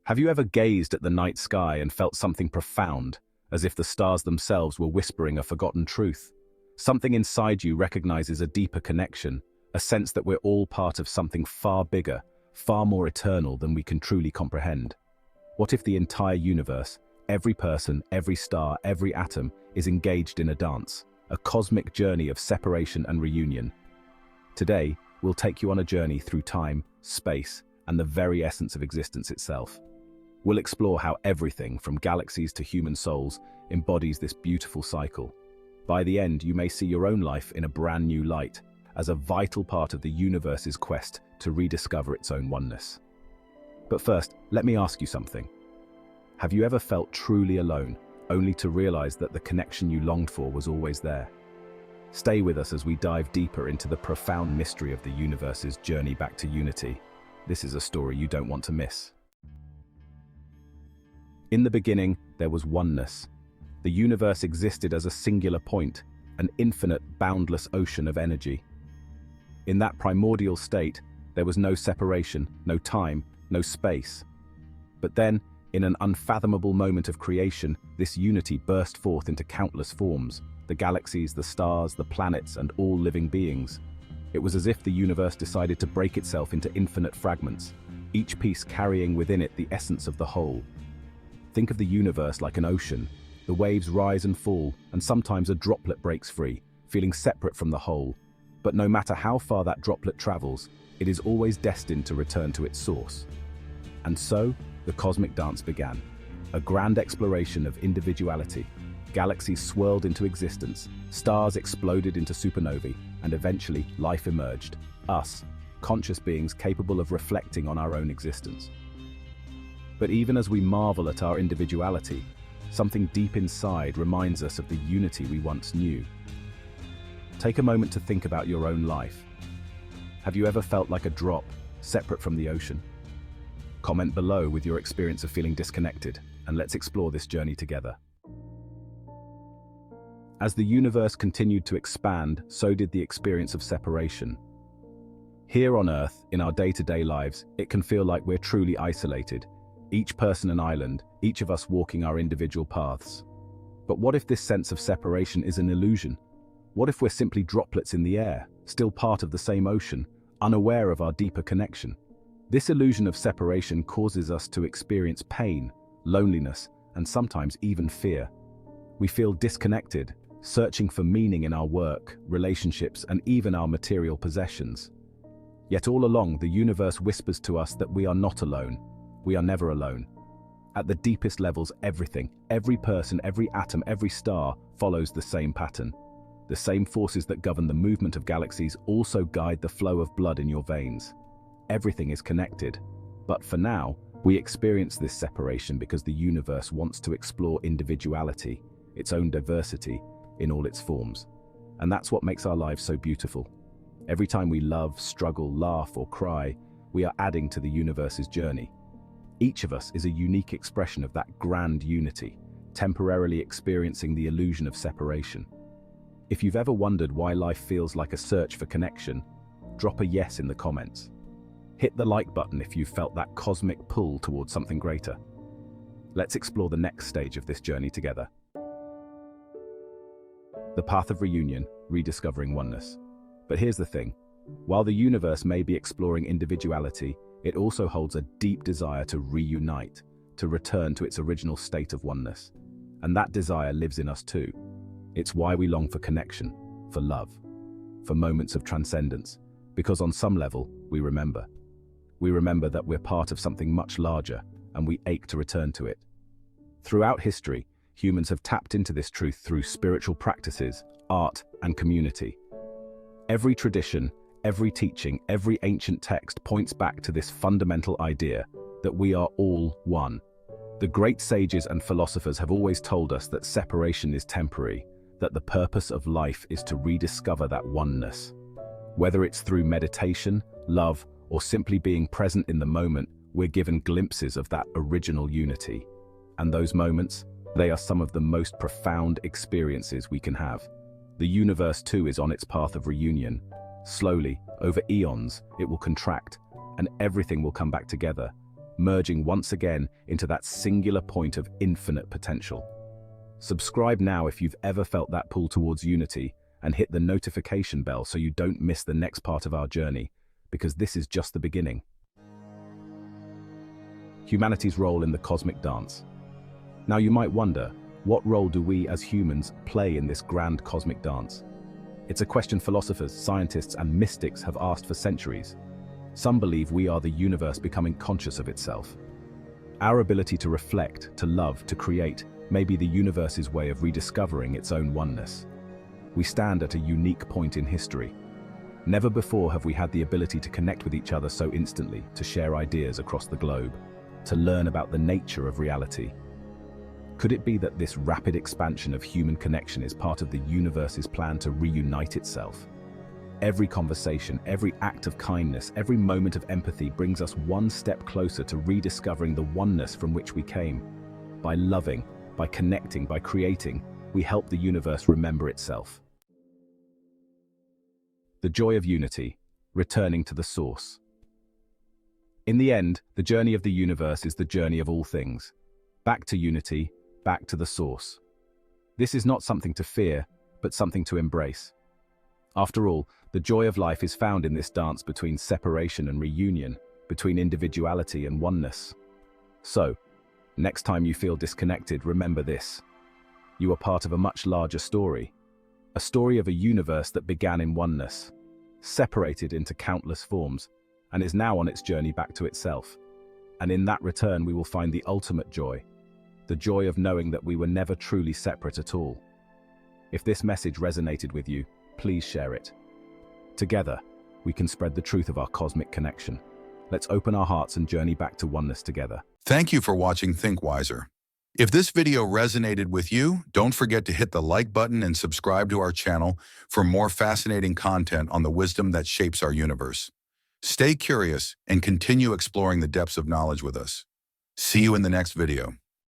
Have you ever gazed at the night sky and felt something profound, as if the stars themselves were whispering a forgotten truth? Something inside you recognizes a deeper connection, a sense that we're all part of something far bigger, far more eternal than we can truly comprehend. What if the entire universe, every person, every star, every atom, is engaged in a dance, a cosmic journey of separation and reunion? Today, we'll take you on a journey through time, space, and the very essence of existence itself. We'll explore how everything, from galaxies to human souls, embodies this beautiful cycle. By the end, you may see your own life in a brand new light, as a vital part of the universe's quest to rediscover its own oneness. But first, let me ask you something. Have you ever felt truly alone, only to realize that the connection you longed for was always there? Stay with us as we dive deeper into the profound mystery of the universe's journey back to unity. This is a story you don't want to miss. In the beginning, there was oneness. The universe existed as a singular point, an infinite, boundless ocean of energy. In that primordial state, there was no separation, no time, no space. But then, in an unfathomable moment of creation, this unity burst forth into countless forms: the galaxies, the stars, the planets, and all living beings. It was as if the universe decided to break itself into infinite fragments, each piece carrying within it the essence of the whole. Think of the universe like an ocean. The waves rise and fall, and sometimes a droplet breaks free, feeling separate from the whole. But no matter how far that droplet travels, it is always destined to return to its source. And so, the cosmic dance began, a grand exploration of individuality. Galaxies swirled into existence, stars exploded into supernovae, and eventually life emerged. Us, conscious beings capable of reflecting on our own existence. But even as we marvel at our individuality, something deep inside reminds us of the unity we once knew. Take a moment to think about your own life. Have you ever felt like a drop, separate from the ocean? Comment below with your experience of feeling disconnected, and let's explore this journey together. As the universe continued to expand, so did the experience of separation. Here on Earth, in our day-to-day lives, it can feel like we're truly isolated, each person an island, each of us walking our individual paths. But what if this sense of separation is an illusion? What if we're simply droplets in the air, still part of the same ocean, unaware of our deeper connection? This illusion of separation causes us to experience pain, loneliness, and sometimes even fear. We feel disconnected, searching for meaning in our work, relationships, and even our material possessions. Yet all along, the universe whispers to us that we are not alone. We are never alone. At the deepest levels, everything, every person, every atom, every star follows the same pattern. The same forces that govern the movement of galaxies also guide the flow of blood in your veins. Everything is connected. But for now, we experience this separation because the universe wants to explore individuality, its own diversity, in all its forms. And that's what makes our lives so beautiful. Every time we love, struggle, laugh, or cry, we are adding to the universe's journey. Each of us is a unique expression of that grand unity, temporarily experiencing the illusion of separation. If you've ever wondered why life feels like a search for connection, drop a yes in the comments. Hit the like button if you've felt that cosmic pull towards something greater. Let's explore the next stage of this journey together. The path of reunion, rediscovering oneness. But here's the thing. While the universe may be exploring individuality, it also holds a deep desire to reunite, to return to its original state of oneness. And that desire lives in us too. It's why we long for connection, for love, for moments of transcendence, because on some level, we remember. We remember that we're part of something much larger, and we ache to return to it. Throughout history, humans have tapped into this truth through spiritual practices, art, and community. Every tradition, every teaching, every ancient text points back to this fundamental idea that we are all one. The great sages and philosophers have always told us that separation is temporary, that the purpose of life is to rediscover that oneness. Whether it's through meditation, love, or simply being present in the moment, we're given glimpses of that original unity. And those moments, they are some of the most profound experiences we can have. The universe too is on its path of reunion. Slowly, over eons, it will contract, and everything will come back together. merging once again into that singular point of infinite potential. Subscribe now if you've ever felt that pull towards unity, and hit the notification bell so you don't miss the next part of our journey, because this is just the beginning. Humanity's role in the cosmic dance. Now you might wonder, what role do we as humans play in this grand cosmic dance? It's a question philosophers, scientists, and mystics have asked for centuries. Some believe we are the universe becoming conscious of itself. Our ability to reflect, to love, to create may be the universe's way of rediscovering its own oneness. We stand at a unique point in history. Never before have we had the ability to connect with each other so instantly, to share ideas across the globe, to learn about the nature of reality. Could it be that this rapid expansion of human connection is part of the universe's plan to reunite itself? Every conversation, every act of kindness, every moment of empathy brings us one step closer to rediscovering the oneness from which we came. By loving, by connecting, by creating, we help the universe remember itself. The joy of unity, returning to the source. In the end, the journey of the universe is the journey of all things. Back to unity, back to the source. This is not something to fear, but something to embrace. After all, the joy of life is found in this dance between separation and reunion, between individuality and oneness. So, next time you feel disconnected, remember this. You are part of a much larger story. A story of a universe that began in oneness, separated into countless forms, and is now on its journey back to itself. And in that return we will find the ultimate joy, the joy of knowing that we were never truly separate at all. If this message resonated with you, please share it. Together, we can spread the truth of our cosmic connection. Let's open our hearts and journey back to oneness together. Thank you for watching Think Wiser. If this video resonated with you, don't forget to hit the like button and subscribe to our channel for more fascinating content on the wisdom that shapes our universe. Stay curious and continue exploring the depths of knowledge with us. See you in the next video.